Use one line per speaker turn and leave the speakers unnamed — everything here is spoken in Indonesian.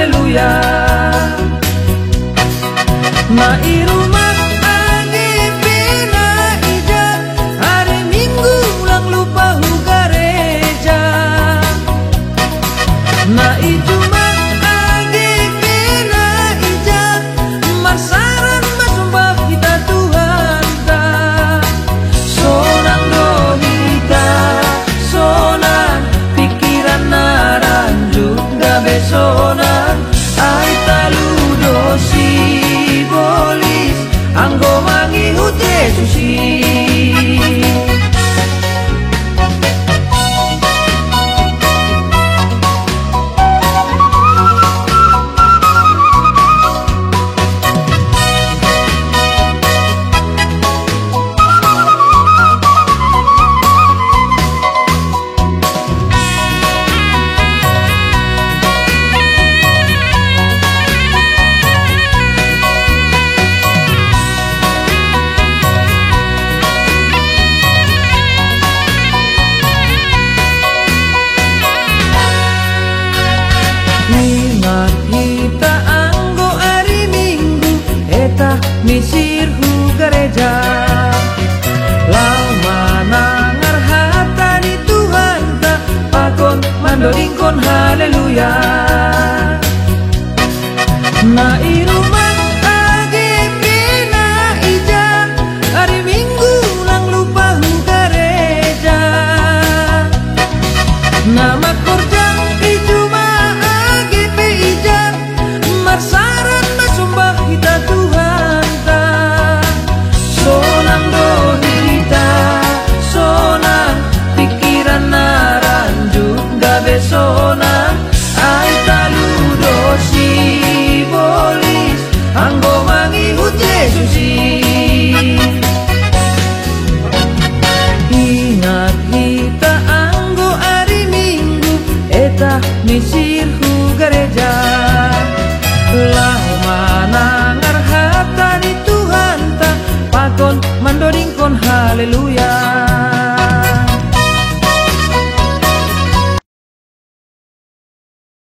haleluya. Na irumat agi pina ija, hari Minggu ulang lupa hu gereja. Na ijumat agi pina ija, masaran masumba kita Tuhan ta. Sonang dohita, sonang pikiran naranjut gabe sonang, ay taludo si bolis anggo mangihut Yesusi. Kita anggo hari Minggu eta misir hu gereja, lama nangar hatani Tuhan ta pakon mandolingkon haleluya. Na iru